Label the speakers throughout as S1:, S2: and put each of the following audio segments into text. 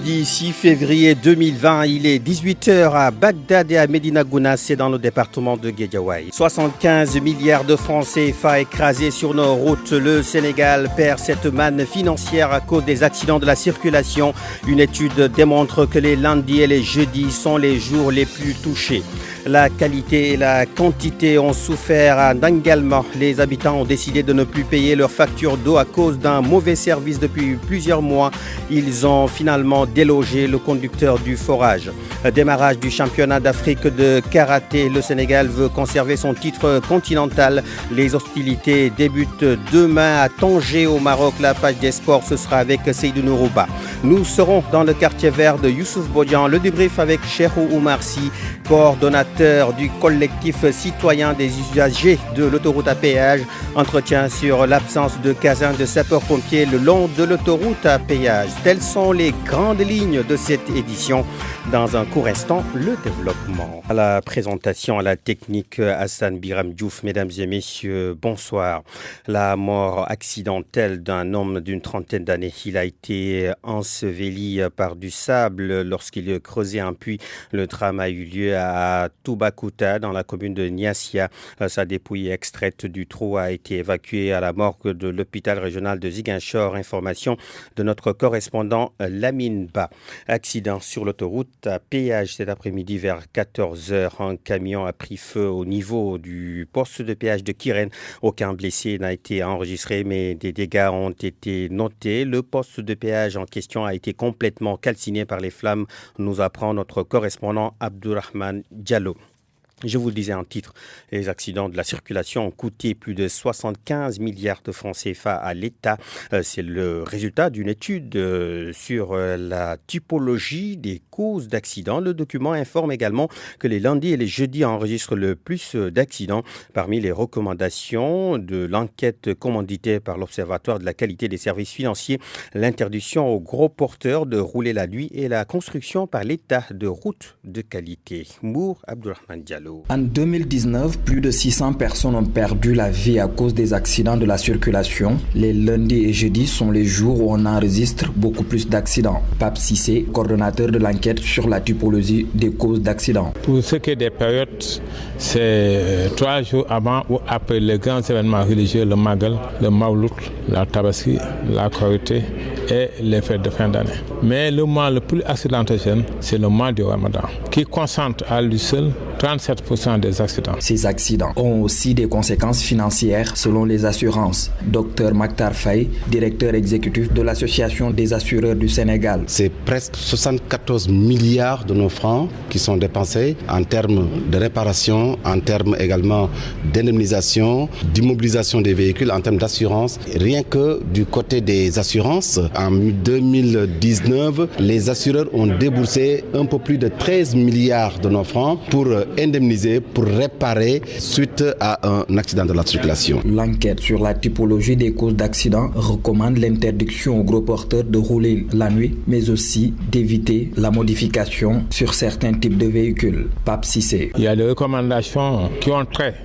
S1: Mardi 6 février 2020, il est 18h à Bagdad et à Medina Gounass, c'est dans le département de Guédiawaye. 75 milliards de francs CFA écrasés sur nos routes. Le Sénégal perd cette manne financière à cause des accidents de la circulation. Une étude démontre que les lundis et les jeudis sont les jours les plus touchés. La qualité et la quantité ont souffert à Dangalma. Les habitants ont décidé de ne plus payer leurs factures d'eau à cause d'un mauvais service depuis plusieurs mois. Ils ont finalement délogé le conducteur du forage. Démarrage du championnat d'Afrique de karaté. Le Sénégal veut conserver son titre continental. Les hostilités débutent demain à Tanger au Maroc. La page des sports, ce sera avec Seydou Nourouba. Nous serons dans le quartier vert de Youssouf Bodian. Le débrief avec Cheikhou Oumar Sy, coordonnateur du collectif citoyen des usagers de l'autoroute à péage. Entretien sur l'absence de caserne de sapeurs-pompiers le long de l'autoroute à péage. Telles sont les grandes lignes de cette édition. Dans un court instant, le développement. À la présentation, à la technique, Hassan Biram Diouf. Mesdames et messieurs, bonsoir. La mort accidentelle d'un homme d'une trentaine d'années. Il a été enseveli par du sable lorsqu'il creusait un puits. Le drame a eu lieu à Toubacouta, dans la commune de Niassia. Sa dépouille extraite du trou a été évacuée à la morgue de l'hôpital régional de Ziguinchor. Information de notre correspondant Lamine Ba. Accident sur l'autoroute à péage cet après-midi vers 14h. Un camion a pris feu au niveau du poste de péage de Kirène. Aucun blessé n'a été enregistré, mais des dégâts ont été notés. Le poste de péage en question a été complètement calciné par les flammes, nous apprend notre correspondant Abdourahmane Diallo. Je vous le disais en titre, les accidents de la circulation ont coûté plus de 75 milliards de francs CFA à l'État. C'est le résultat d'une étude sur la typologie des causes d'accidents. Le document informe également que les lundis et les jeudis enregistrent le plus d'accidents. Parmi les recommandations de l'enquête commanditée par l'Observatoire de la qualité des services financiers, l'interdiction aux gros porteurs de rouler la nuit et la construction par l'État de routes de qualité. Mour Abdourahmane Diallo.
S2: En 2019, plus de 600 personnes ont perdu la vie à cause des accidents de la circulation. Les lundis et jeudis sont les jours où on enregistre beaucoup plus d'accidents. Pape Cissé, coordonnateur de l'enquête sur la typologie des causes d'accidents.
S3: Pour ce qui est des périodes, c'est 3 jours avant ou après les grands événements religieux, le Magal, le Mawlud, la Tabaski, la Korité et les fêtes de fin d'année. Mais le mois le plus accidentogène, c'est le mois du Ramadan, qui concentre à lui seul 37% des accidents.
S2: Ces accidents ont aussi des conséquences financières selon les assurances. Dr Maktar Faye, directeur exécutif de l'Association des assureurs du Sénégal.
S4: C'est presque 74 milliards de nos francs qui sont dépensés en termes de réparation, en termes également d'indemnisation, d'immobilisation des véhicules, en termes d'assurance. Rien que du côté des assurances, en 2019, les assureurs ont déboursé un peu plus de 13 milliards de nos francs pour indemniser, pour réparer suite à un accident de la circulation.
S2: L'enquête sur la typologie des causes d'accidents recommande l'interdiction aux gros porteurs de rouler la nuit, mais aussi d'éviter la modification sur certains types de véhicules. Pape Cissé.
S3: Il y a des recommandations qui ont trait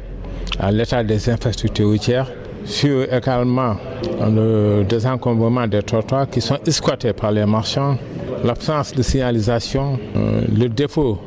S3: à l'état des infrastructures routières, sur également le désencombrement des trottoirs qui sont exploités par les marchands, l'absence de signalisation, le défaut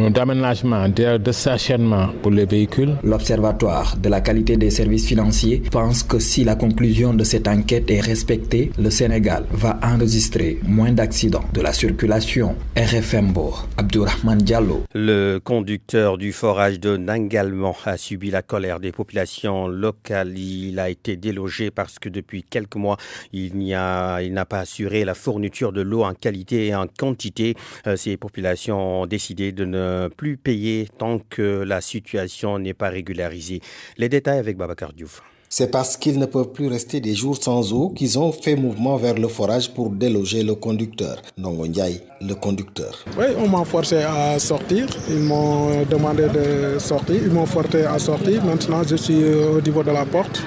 S3: d'aménagement, de stationnement pour les véhicules.
S2: L'Observatoire de la qualité des services financiers pense que si la conclusion de cette enquête est respectée, le Sénégal va enregistrer moins d'accidents de la circulation. RFM Bourg, Abdourahmane Diallo.
S1: Le conducteur du forage de Nangalman a subi la colère des populations locales. Il a été délogé parce que depuis quelques mois, il n'a pas assuré la fourniture de l'eau en qualité et en quantité. Ces populations ont décidé de ne plus payer tant que la situation n'est pas régularisée. Les détails avec Babacar Diouf.
S5: C'est parce qu'ils ne peuvent plus rester des jours sans eau qu'ils ont fait mouvement vers le forage pour déloger le conducteur. Ndongo Ndiaye, le conducteur.
S6: Oui, on m'a forcé à sortir. Ils m'ont demandé de sortir. Ils m'ont forcé à sortir. Maintenant, je suis au niveau de la porte.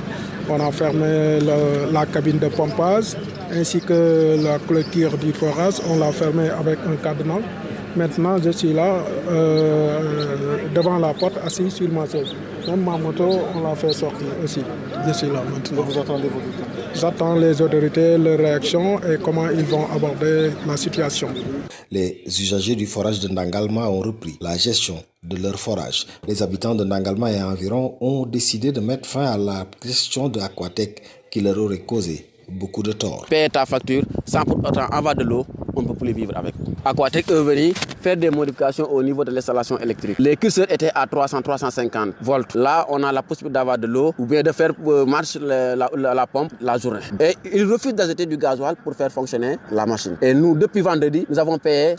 S6: On a fermé la cabine de pompage ainsi que la clôture du forage. On l'a fermé avec un cadenas. Maintenant, je suis là, devant la porte, assis sur ma chaise. Même ma moto, on l'a fait sortir aussi. Je suis là maintenant.
S5: Vous attendez vos résultats?
S6: J'attends les autorités, leurs réactions et comment ils vont aborder la situation.
S5: Les usagers du forage de Ndangalma ont repris la gestion de leur forage. Les habitants de Ndangalma et environ ont décidé de mettre fin à la gestion de Aquatec qui leur aurait causé beaucoup de tort.
S7: Payer ta facture sans pour autant avoir de l'eau, on ne peut plus vivre avec. Aquatec est venu faire des modifications au niveau de l'installation électrique. Les curseurs étaient à 300-350 volts. Là, on a la possibilité d'avoir de l'eau ou bien de faire marcher la pompe la journée. Et ils refusent d'ajouter du gasoil pour faire fonctionner la machine. Et nous, depuis vendredi, nous avons payé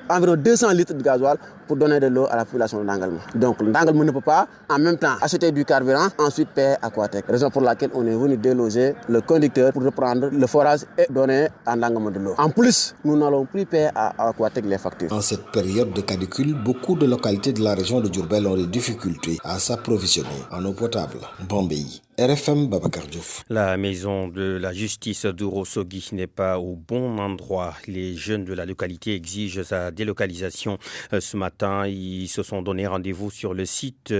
S7: environ 200 litres de gasoil pour donner de l'eau à la population de Ndangalma. Donc, Ndangalma ne peut pas en même temps acheter du carburant, ensuite payer Aquatec. Raison pour laquelle on est venu déloger le conducteur pour reprendre le forage et donner à Ndangalma de l'eau. En plus, nous n'allons plus payer à Aquatec les factures.
S5: En cette période de canicule, beaucoup de localités de la région de Diourbel ont des difficultés à s'approvisionner en eau potable. Bambéi, RFM Babacar Diouf.
S1: La maison de la justice d'Ourossogui n'est pas au bon endroit. Les jeunes de la localité exigent sa délocalisation. Ce matin, ils se sont donné rendez-vous sur le site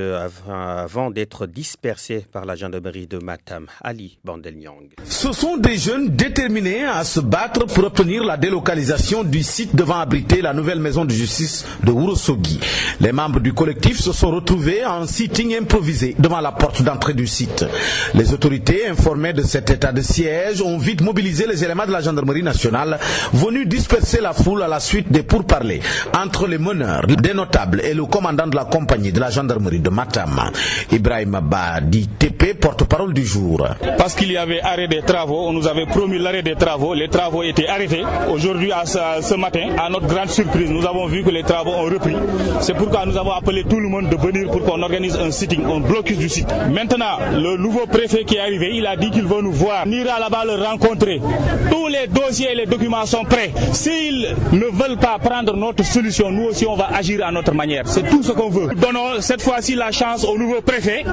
S1: avant d'être dispersés par la gendarmerie de Matam. Ali Bandelnyang.
S8: Ce sont des jeunes déterminés à se battre pour obtenir la délocalisation du site devant abriter la nouvelle maison de justice de Ourossogui. Les membres du collectif se sont retrouvés en sitting improvisé devant la porte d'entrée du site. Les autorités informées de cet état de siège ont vite mobilisé les éléments de la gendarmerie nationale venus disperser la foule à la suite des pourparlers entre les meneurs, des notables et le commandant de la compagnie de la gendarmerie de Matam. Ibrahim Abba dit TP, porte-parole du jour.
S9: Parce qu'il y avait arrêt des travaux, on nous avait promis l'arrêt des travaux. Les travaux étaient arrêtés. Aujourd'hui, ce matin, à notre grande surprise, nous avons vu que les travaux ont repris. C'est pourquoi nous avons appelé tout le monde de venir pour qu'on organise un sitting, un blocus du site. Maintenant, le nouveau préfet qui est arrivé, il a dit qu'il va nous voir. On ira là-bas le rencontrer. Tous les dossiers et les documents sont prêts. S'ils ne veulent pas prendre notre solution, nous aussi on va agir à notre manière. C'est tout ce qu'on veut. Nous donnons cette fois-ci la chance au nouveau préfet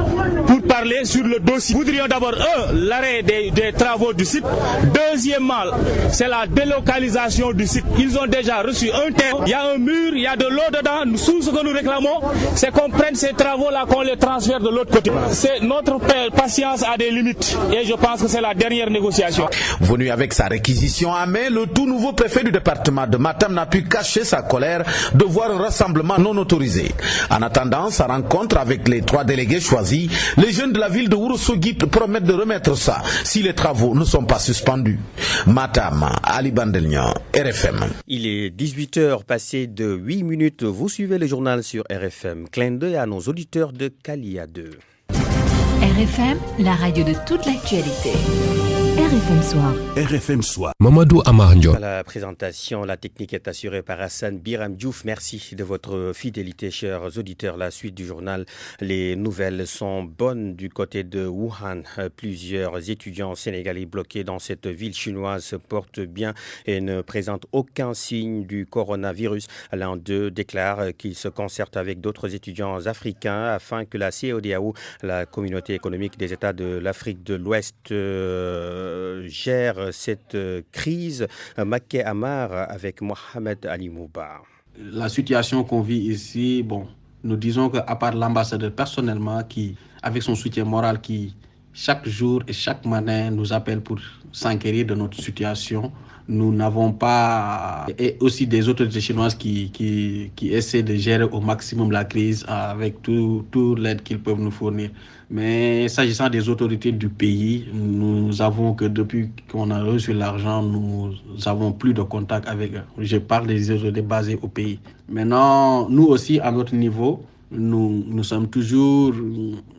S9: pour parler sur le dossier. Nous voudrions d'abord, l'arrêt des travaux du site. Deuxièmement, c'est la délocalisation du site. Ils ont déjà reçu un terrain. Il y a un mur, il y a de l'eau dedans. Nous, ce que nous réclamons, c'est qu'on prenne ces travaux-là, qu'on les transfère de l'autre côté. C'est notre patience a des limites et je pense que c'est la dernière négociation.
S8: Venu avec sa réquisition à main, le tout nouveau préfet du département de Matam n'a pu cacher sa colère de voir un rassemblement non autorisé. En attendant sa rencontre avec les 3 délégués choisis, les jeunes de la ville de Ourossogui promettent de remettre ça si les travaux ne sont pas suspendus. Matam, Ali Bandelnian, RFM.
S1: Il est 18h passé de 8 minutes. Vous suivez le journal sur RFM. Clin d'œil à nos auditeurs de Kalia 2.
S10: RFM, la radio de toute l'actualité. RFM Soir.
S11: RFM Soir. Mamadou Amarndio.
S1: À la présentation, la technique est assurée par Hassan Biram Diouf. Merci de votre fidélité, chers auditeurs. La suite du journal, les nouvelles sont bonnes du côté de Wuhan. Plusieurs étudiants sénégalais bloqués dans cette ville chinoise se portent bien et ne présentent aucun signe du coronavirus. L'un d'eux déclare qu'il se concerte avec d'autres étudiants africains afin que la CEDEAO, la communauté économique des États de l'Afrique de l'Ouest, gère cette crise. Maké Amar avec Mohamed Ali Mouba.
S12: La situation qu'on vit ici, nous disons qu'à part l'ambassadeur personnellement, qui, avec son soutien moral, qui chaque jour et chaque matin nous appelle pour s'enquérir de notre situation, nous n'avons pas, et aussi des autorités chinoises qui essaient de gérer au maximum la crise avec toute l'aide qu'ils peuvent nous fournir. Mais s'agissant des autorités du pays, nous avons que depuis qu'on a reçu l'argent, nous avons plus de contact avec eux. Je parle des autorités basées au pays. Maintenant, nous aussi, à notre niveau, nous sommes toujours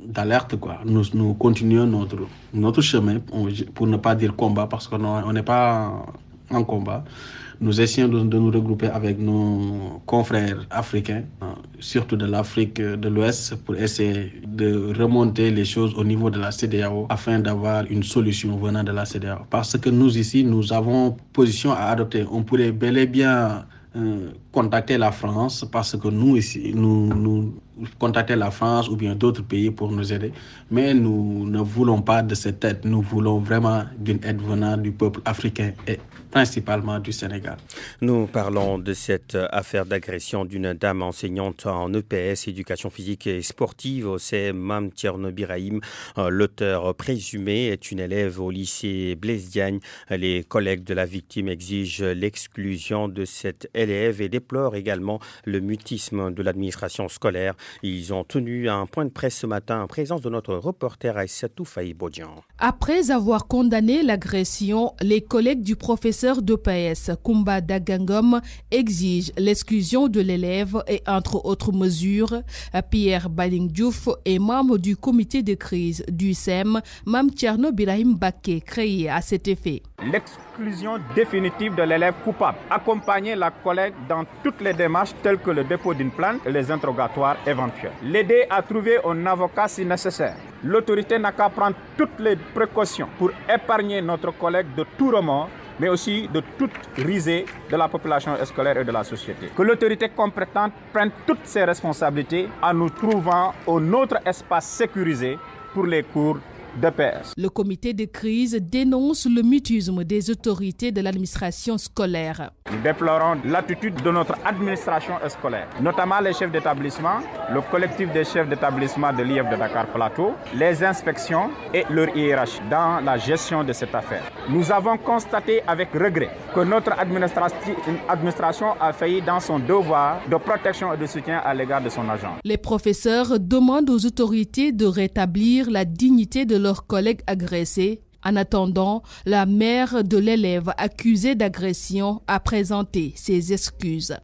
S12: d'alerte, quoi. Nous continuons notre chemin, pour ne pas dire combat, parce qu'on n'est pas en combat. Nous essayons de nous regrouper avec nos confrères africains, surtout de l'Afrique de l'Ouest, pour essayer de remonter les choses au niveau de la CEDEAO afin d'avoir une solution venant de la CEDEAO. Parce que nous ici, nous avons position à adopter. On pourrait bel et bien contacter la France parce que nous ici, nous contacter la France ou bien d'autres pays pour nous aider, mais nous ne voulons pas de cette aide. Nous voulons vraiment d'une aide venant du peuple africain et principalement du Sénégal.
S1: Nous parlons de cette affaire d'agression d'une dame enseignante en EPS, éducation physique et sportive. C'est Mame Thierno Birahim. L'auteur présumé est une élève au lycée Blaise Diagne. Les collègues de la victime exigent l'exclusion de cette élève et déplorent également le mutisme de l'administration scolaire. Ils ont tenu un point de presse ce matin en présence de notre reporter Aïssatou Faye-Bodian.
S13: Après avoir condamné l'agression, les collègues du professeur d'EPS, Koumba Dagangom, exigent l'exclusion de l'élève et, entre autres mesures, Pierre Baling Diouf est membre du comité de crise du SEM, Mame Thierno Birahim Baké, créé à cet effet.
S14: L'exclusion définitive de l'élève coupable, accompagner la collègue dans toutes les démarches telles que le dépôt d'une plainte et les interrogatoires éventuels. L'aider à trouver un avocat si nécessaire. L'autorité n'a qu'à prendre toutes les précautions pour épargner notre collègue de tout remords, mais aussi de toute risée de la population scolaire et de la société. Que l'autorité compétente prenne toutes ses responsabilités en nous trouvant un autre espace sécurisé pour les cours d'EPS.
S13: Le comité de crise dénonce le mutisme des autorités de l'administration scolaire.
S14: Nous déplorons l'attitude de notre administration scolaire, notamment les chefs d'établissement, le collectif des chefs d'établissement de l'IEF de Dakar Plateau, les inspections et leur hiérarchie dans la gestion de cette affaire. Nous avons constaté avec regret que notre administration a failli dans son devoir de protection et de soutien à l'égard de son agent.
S13: Les professeurs demandent aux autorités de rétablir la dignité de leurs collègues agressés. En attendant, la mère de l'élève accusé d'agression a présenté ses excuses.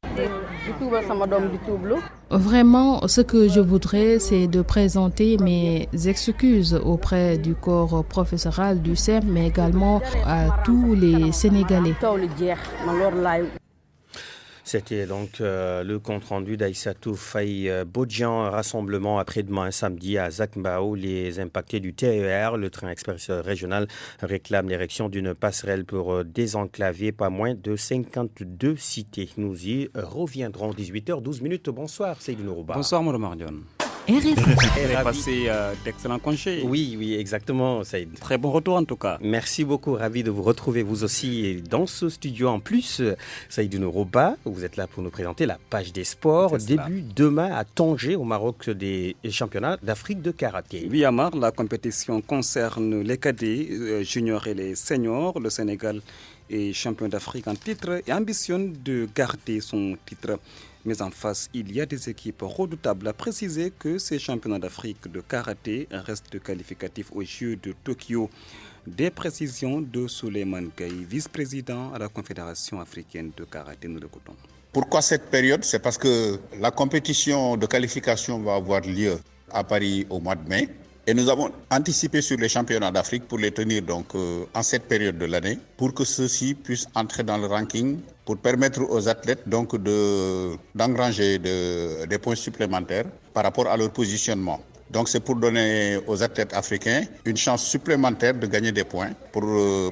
S13: Vraiment, ce que je voudrais, c'est de présenter mes excuses auprès du corps professoral du SEM, mais également à tous les Sénégalais.
S1: C'était donc le compte-rendu d'Aïssatou Faye-Bodian, rassemblement après-demain samedi à Zakmbao. Les impactés du TER, le train express régional, réclament l'érection d'une passerelle pour désenclaver pas moins de 52 cités. Nous y reviendrons 18h12. Bonsoir Seydou Nourouba.
S15: Bonsoir Mourou Mardion.
S10: RFI.
S15: Elle a passé d'excellents congés.
S1: Oui, exactement, Saïd.
S15: Très bon retour en tout cas.
S1: Merci beaucoup, ravi de vous retrouver vous aussi dans ce studio. En plus, Saïd Nourouba, vous êtes là pour nous présenter la page des sports. Début demain à Tanger, au Maroc, des championnats d'Afrique de karaté.
S15: Oui, Amar, la compétition concerne les cadets, juniors et les seniors. Le Sénégal est champion d'Afrique en titre et ambitionne de garder son titre. Mais en face, il y a des équipes redoutables. À préciser que ces championnats d'Afrique de karaté restent qualificatifs aux Jeux de Tokyo. Des précisions de Souleymane Gaye, vice-président à la Confédération africaine de karaté. Nous l'écoutons.
S16: Pourquoi cette période? C'est parce que la compétition de qualification va avoir lieu à Paris au mois de mai. Et nous avons anticipé sur les championnats d'Afrique pour les tenir donc en cette période de l'année, pour que ceux-ci puissent entrer dans le ranking, pour permettre aux athlètes donc d'engranger des points supplémentaires par rapport à leur positionnement. Donc c'est pour donner aux athlètes africains une chance supplémentaire de gagner des points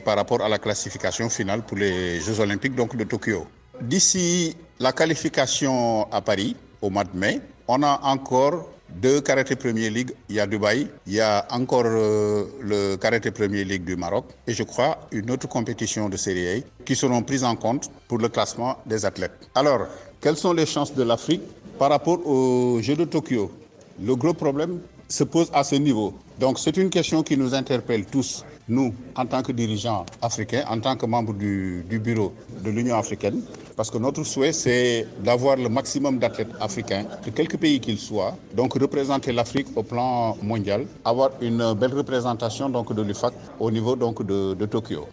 S16: par rapport à la classification finale pour les Jeux Olympiques donc de Tokyo. D'ici la qualification à Paris au mois de mai, on a encore 2 Karaté Premier League, il y a Dubaï, il y a encore le Karaté Premier League du Maroc et je crois une autre compétition de Série A qui seront prises en compte pour le classement des athlètes. Alors, quelles sont les chances de l'Afrique par rapport aux Jeux de Tokyo? Le gros problème se pose à ce niveau. Donc c'est une question qui nous interpelle tous, nous, en tant que dirigeants africains, en tant que membres du bureau de l'Union africaine, parce que notre souhait, c'est d'avoir le maximum d'athlètes africains, de quelques pays qu'ils soient, donc représenter l'Afrique au plan mondial, avoir une belle représentation donc, de l'UFAC au niveau donc, de Tokyo.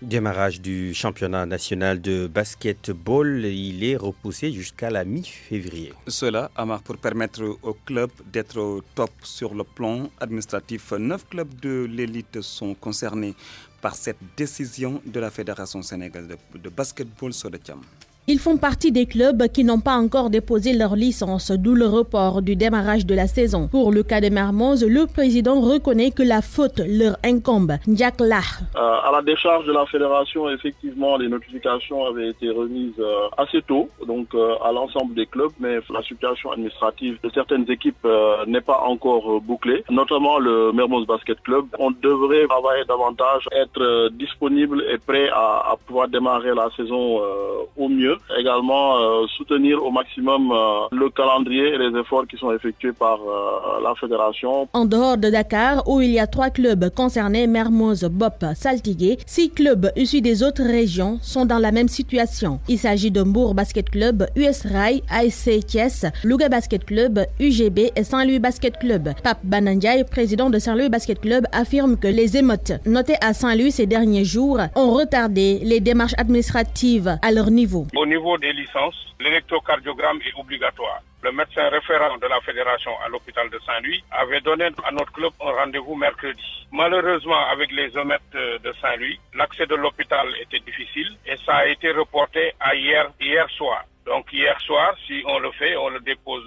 S1: Démarrage du championnat national de basketball, il est repoussé jusqu'à la mi-février.
S15: Cela, Amar, pour permettre aux clubs d'être au top sur le plan administratif. 9 clubs de l'élite sont concernés par cette décision de la Fédération sénégalaise de basketball sur le Tcham.
S17: Ils font partie des clubs qui n'ont pas encore déposé leur licence, d'où le report du démarrage de la saison. Pour le cas de Mermoz, le président reconnaît que la faute leur incombe. Ndiak Lah.
S18: À la décharge de la fédération, effectivement, les notifications avaient été remises assez tôt, donc à l'ensemble des clubs, mais la situation administrative de certaines équipes n'est pas encore bouclée, notamment le Mermoz Basket Club. On devrait travailler davantage, être disponible et prêt à pouvoir démarrer la saison au mieux. Également soutenir au maximum le calendrier et les efforts qui sont effectués par la fédération.
S17: En dehors de Dakar, où il y a 3 clubs concernés, Mermoz, Bop, Saltigué, 6 clubs issus des autres régions sont dans la même situation. Il s'agit de Mbour Basket Club, US Rail, ASC Thiès, Louga Basket Club, UGB et Saint-Louis Basket Club. Pape Banandiaï, président de Saint-Louis Basket Club, affirme que les émeutes notées à Saint-Louis ces derniers jours ont retardé les démarches administratives à leur niveau.
S19: Au niveau des licences, l'électrocardiogramme est obligatoire. Le médecin référent de la fédération à l'hôpital de Saint-Louis avait donné à notre club un rendez-vous mercredi. Malheureusement, avec les émeutes de Saint-Louis, l'accès de l'hôpital était difficile et ça a été reporté à hier soir. Donc hier soir, si on le fait, on le dépose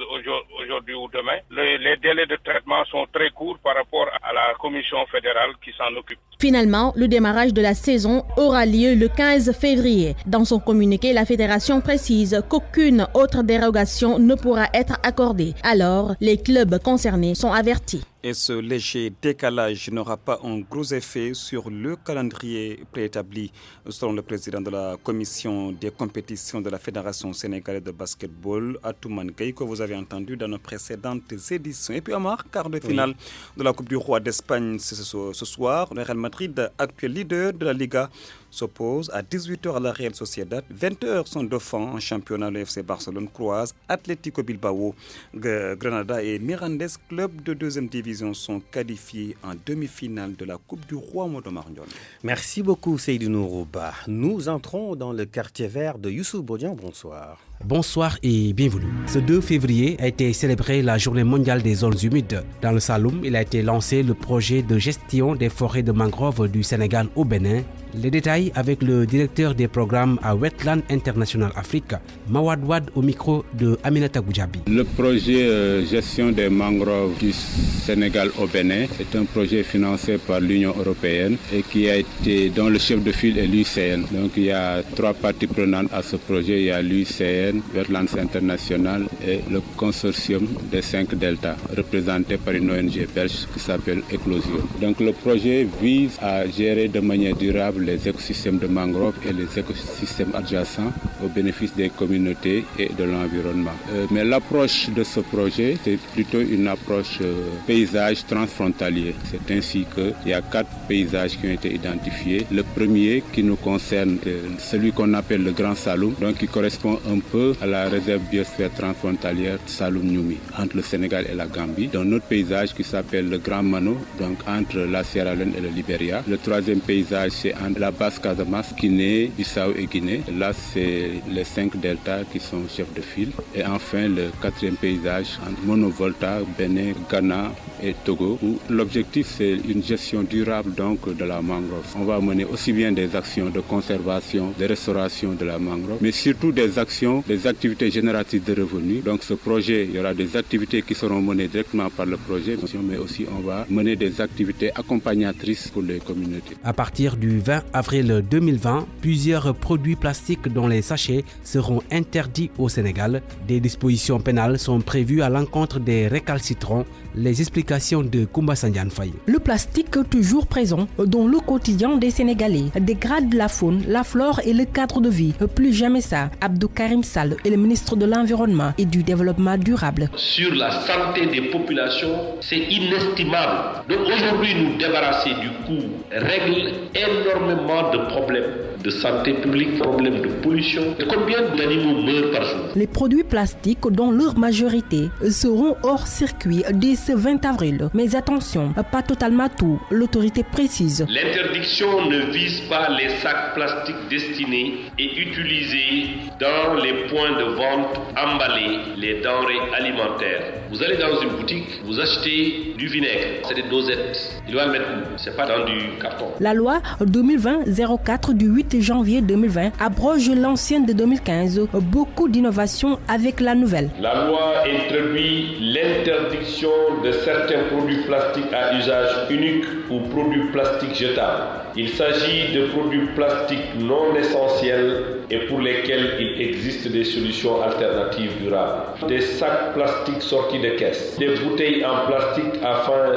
S19: aujourd'hui ou demain. Les délais de traitement sont très courts par rapport à la commission fédérale qui s'en occupe.
S17: Finalement, le démarrage de la saison aura lieu le 15 février. Dans son communiqué, la fédération précise qu'aucune autre dérogation ne pourra être accordée. Alors, les clubs concernés sont avertis.
S15: Et ce léger décalage n'aura pas un gros effet sur le calendrier préétabli, selon le président de la commission des compétitions de la Fédération sénégalaise de basketball, Atoumane Gueye, que vous avez entendu dans nos précédentes éditions. Et puis Amar, quart de finale de la Coupe du Roi d'Espagne ce soir. Le Real Madrid, actuel leader de la Liga, s'oppose à 18h à la Real Sociedad. 20h, son dauphin en championnat, le FC Barcelone croise Atlético Bilbao. Granada et Mirandes, club de 2e division, sont qualifiés en demi-finale de la Coupe du Roi Modomar-Ndione.
S1: Merci beaucoup Seydou Nourouba. Nous entrons dans le quartier vert de Youssouf Bodian. Bonsoir.
S20: Bonsoir et bienvenue. Ce 2 février a été célébrée la journée mondiale des zones humides. Dans le Saloum, il a été lancé le projet de gestion des forêts de mangrove du Sénégal au Bénin. Les détails avec le directeur des programmes à Wetland International Afrique, Mawad Wad, au micro de Aminata Goujabi.
S3: Le projet gestion des mangroves du Sénégal au Bénin est un projet financé par l'Union européenne et qui a été, dont le chef de file est l'UICN. Donc il y a 3 parties prenantes à ce projet. Il y a l'UICN, Wetlands International et le consortium des 5 deltas, représenté par une ONG belge qui s'appelle Éclosion. Donc le projet vise à gérer de manière durable les écosystèmes de mangroves et les écosystèmes adjacents au bénéfice des communautés et de l'environnement. Mais l'approche de ce projet, c'est plutôt une approche paysage transfrontalier. C'est ainsi qu'il y a 4 paysages qui ont été identifiés. Le premier qui nous concerne, celui qu'on appelle le Grand Saloum, donc qui correspond un peu à la réserve biosphère transfrontalière Saloum-Niumi, entre le Sénégal et la Gambie. Dans notre paysage qui s'appelle le Grand Mano, donc entre la Sierra Leone et le Libéria. Le troisième paysage, c'est entre la Basse-Casamance, Guinée, Bissau et Guinée. Là, c'est les 5 deltas qui sont chefs de file. Et enfin, le 4e paysage entre Mono-Volta, Bénin, Ghana et Togo, où l'objectif, c'est une gestion durable donc de la mangrove. On va mener aussi bien des actions de conservation, de restauration de la mangrove, mais surtout des actions, des activités génératrices de revenus. Donc ce projet, il y aura des activités qui seront menées directement par le projet, mais aussi on va mener des activités accompagnatrices pour les communautés.
S20: À partir du 20 avril 2020, plusieurs produits plastiques dont les sachets seront interdits au Sénégal. Des dispositions pénales sont prévues à l'encontre des récalcitrants. Les explications de Koumba Sandiane Faye.
S21: Le plastique toujours présent dans le quotidien des Sénégalais dégrade la faune, la flore et le cadre de vie. Plus jamais ça, Abdou Karim Sall est le ministre de l'Environnement et du Développement durable.
S22: Sur la santé des populations, c'est inestimable. Donc aujourd'hui, nous débarrasser du coup règle énormément de problèmes de santé publique, problèmes de pollution. Et combien d'animaux meurent par jour?
S21: Les produits plastiques, dans leur majorité, seront hors circuit dès ce 20 avril. Mais attention, pas totalement tout. L'autorité précise.
S22: L'interdiction ne vise pas les sacs plastiques destinés et utilisés dans les points de vente emballés, les denrées alimentaires. Vous allez dans une boutique, vous achetez du vinaigre, c'est des dosettes. Il va le mettre où? C'est pas dans du carton.
S21: La loi 2020-04 du 8 janvier 2020 abroge l'ancienne de 2015. Beaucoup d'innovations avec la nouvelle.
S22: La loi introduit l'interdiction de certains produits plastiques à usage unique ou produits plastiques jetables. Il s'agit de produits plastiques non essentiels et pour lesquels il existe des solutions alternatives durables. Des sacs plastiques sortis de caisse, des bouteilles en plastique afin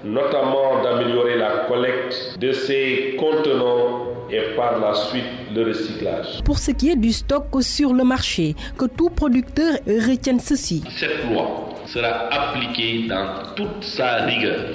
S22: notamment d'améliorer la collecte de ces contenants et par la suite le recyclage.
S21: Pour ce qui est du stock sur le marché, que tout producteur retienne ceci.
S22: Cette loi sera appliquée dans toute sa rigueur.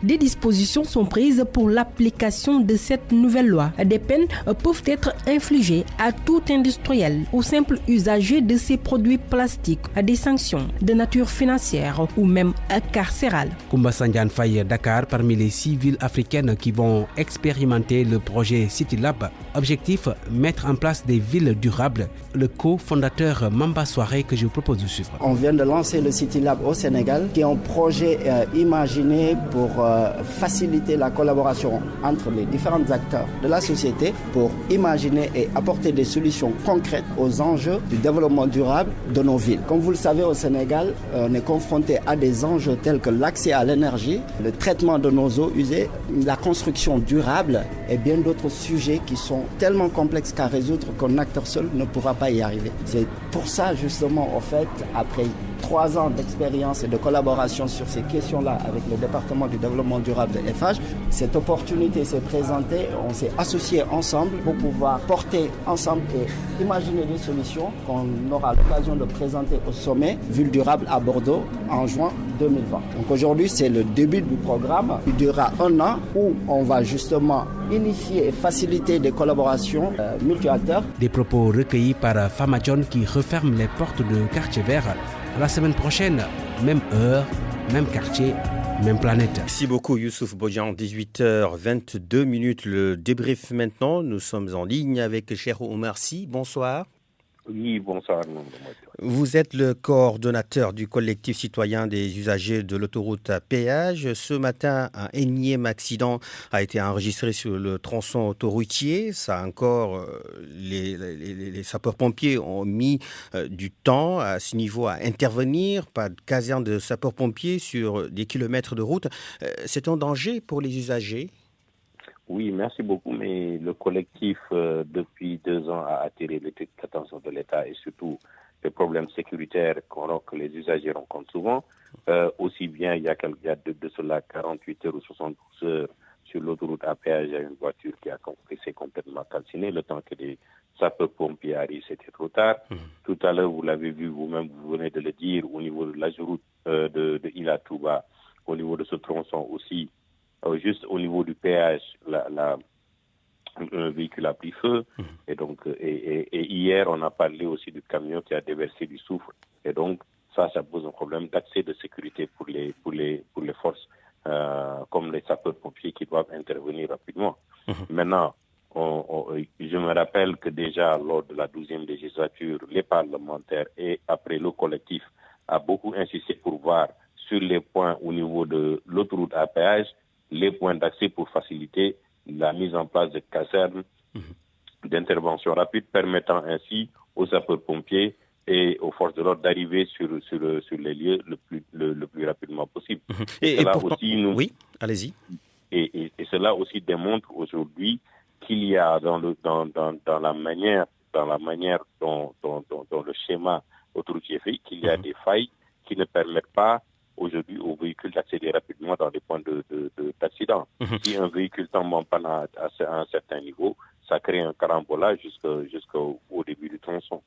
S21: Des dispositions sont prises pour l'application de cette nouvelle loi. Des peines peuvent être infligées à tout industriel ou simple usager de ces produits plastiques. Des sanctions de nature financière ou même carcérale.
S20: Koumba Sandiane Faye, Dakar, parmi les 6 villes africaines qui vont expérimenter le projet City Lab. Objectif, mettre en place des villes durables. Le co-fondateur Mamba Soirée que je vous propose de suivre.
S2: On vient de lancer le City Lab au Sénégal, qui est un projet imaginé pour faciliter la collaboration entre les différents acteurs de la société pour imaginer et apporter des solutions concrètes aux enjeux du développement durable de nos villes. Comme vous le savez, au Sénégal, on est confronté à des enjeux tels que l'accès à l'énergie, le traitement de nos eaux usées, la construction durable et bien d'autres sujets qui sont tellement complexes qu'à résoudre qu'un acteur seul ne pourra pas y arriver. C'est pour ça justement, en fait, après 3 ans d'expérience et de collaboration sur ces questions-là avec le département du développement durable de FH, cette opportunité s'est présentée, on s'est associés ensemble pour pouvoir porter ensemble et imaginer des solutions qu'on aura l'occasion de présenter au sommet Ville durable à Bordeaux en juin 2020. Donc aujourd'hui, c'est le début du programme qui durera 1 an où on va justement initier et faciliter des collaborations multi-acteurs.
S20: Des propos recueillis par Fama John qui referme les portes de Quartier Vert. La semaine prochaine, même heure, même quartier, même planète.
S1: Merci beaucoup Youssouf Bodian, 18h22, le débrief maintenant. Nous sommes en ligne avec Cheikh Oumar Sy. Bonsoir.
S4: Oui, bonsoir.
S1: Vous êtes le coordonnateur du collectif citoyen des usagers de l'autoroute à péage. Ce matin, un énième accident a été enregistré sur le tronçon autoroutier. Ça encore, les sapeurs-pompiers ont mis du temps à ce niveau à intervenir. Pas de caserne de sapeurs-pompiers sur des kilomètres de route. C'est un danger pour les usagers?
S4: Oui, merci beaucoup. Mais le collectif, depuis 2 ans, a attiré l'attention de l'État et surtout les problèmes sécuritaires que les usagers rencontrent souvent. Aussi bien, il y a de cela 48 heures ou 72 heures sur l'autoroute à péage, il y a une voiture qui s'est complètement calcinée. Le temps que les sapeurs-pompiers arrivent, c'était trop tard. Tout à l'heure, vous l'avez vu vous-même, vous venez de le dire, au niveau de la route de Ila Touba, au niveau de ce tronçon aussi, juste au niveau du péage, un véhicule a pris feu. Et donc, et hier, on a parlé aussi du camion qui a déversé du soufre. Et donc, ça pose un problème d'accès de sécurité pour les forces, comme les sapeurs-pompiers qui doivent intervenir rapidement. Maintenant, je me rappelle que déjà lors de la 12e législature, les parlementaires et après le collectif a beaucoup insisté pour voir sur les points au niveau de l'autoroute à péage, les points d'accès pour faciliter la mise en place de casernes d'intervention rapide permettant ainsi aux sapeurs-pompiers et aux forces de l'ordre d'arriver sur les lieux le plus rapidement possible.
S1: Et pourtant, aussi oui, allez-y.
S4: Et cela aussi démontre aujourd'hui qu'il y a dans la manière dont le schéma autoroutier fait, qu'il y a des failles qui ne permettent pas aujourd'hui aux véhicules d'accéder rapidement dans des points d'accident. Si un véhicule tombe en panne à un certain niveau, ça crée un carambolage jusqu'au début du tronçon.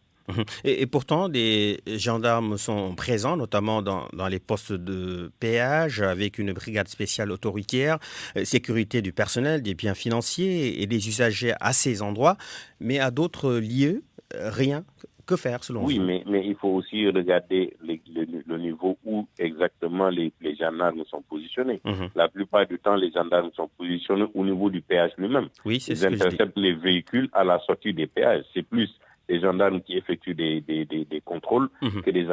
S1: Et pourtant, des gendarmes sont présents, notamment dans les postes de péage, avec une brigade spéciale autoroutière, sécurité du personnel, des biens financiers et des usagers à ces endroits. Mais à d'autres lieux, rien. Que faire selon vous?
S4: Oui, mais il faut aussi regarder le niveau où exactement les gendarmes sont positionnés. La plupart du temps, les gendarmes sont positionnés au niveau du péage lui-même.
S1: Oui, c'est
S4: Ils
S1: ce que je dis.
S4: interceptent les véhicules à la sortie des péages. C'est plus des gendarmes qui effectuent des contrôles que des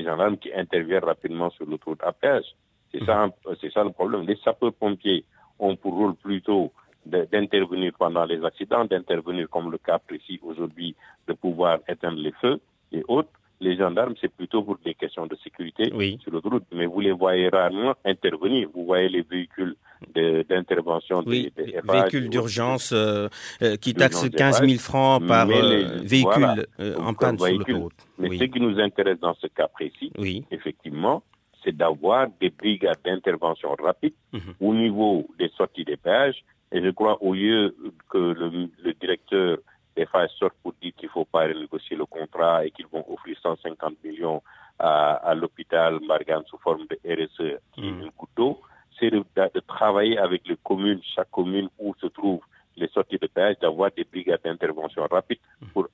S4: gendarmes qui interviennent rapidement sur l'autoroute à péage. C'est ça le problème. Les sapeurs-pompiers ont pour rôle plutôt d'intervenir pendant les accidents, d'intervenir comme le cas précis aujourd'hui, de pouvoir éteindre les feux et autres. Les gendarmes, c'est plutôt pour des questions de sécurité sur l'autoroute. Mais vous les voyez rarement intervenir. Vous voyez les véhicules d'intervention des
S1: véhicules d'urgence qui taxent 15 000 francs par véhicule en panne sur l'autoroute.
S4: Mais ce qui nous intéresse dans ce cas précis, effectivement, c'est d'avoir des brigades d'intervention rapide au niveau des sorties des péages. Et je crois, au lieu que le directeur des FAS sorte pour dire qu'il ne faut pas renégocier le contrat et qu'ils vont offrir 150 millions à l'hôpital Margan sous forme de RSE, qui est une goutte d'eau, c'est de travailler avec les communes, chaque commune où se trouvent les sorties de péage, d'avoir des brigades d'intervention rapide pour,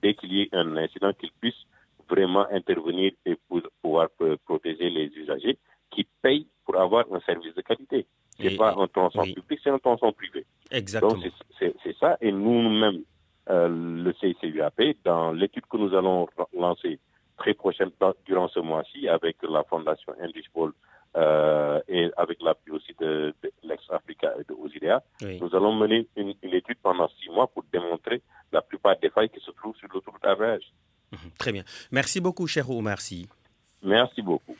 S4: dès qu'il y ait un incident, qu'ils puissent vraiment intervenir et pour pouvoir protéger les usagers qui payent pour avoir un service de qualité. Ce n'est pas un tronçon public, c'est un tronçon privé.
S1: Exactement.
S4: Donc c'est ça. Et nous-mêmes, le CICUAP, dans l'étude que nous allons lancer très prochainement durant ce mois-ci avec la Fondation Indusbol et avec l'appui aussi de l'ex-Africa et de Osirea, nous allons mener une étude pendant 6 mois pour démontrer la plupart des failles qui se trouvent sur l'autoroute à péage.
S1: Très bien. Merci beaucoup, cher Oumar Sy.
S4: Merci beaucoup.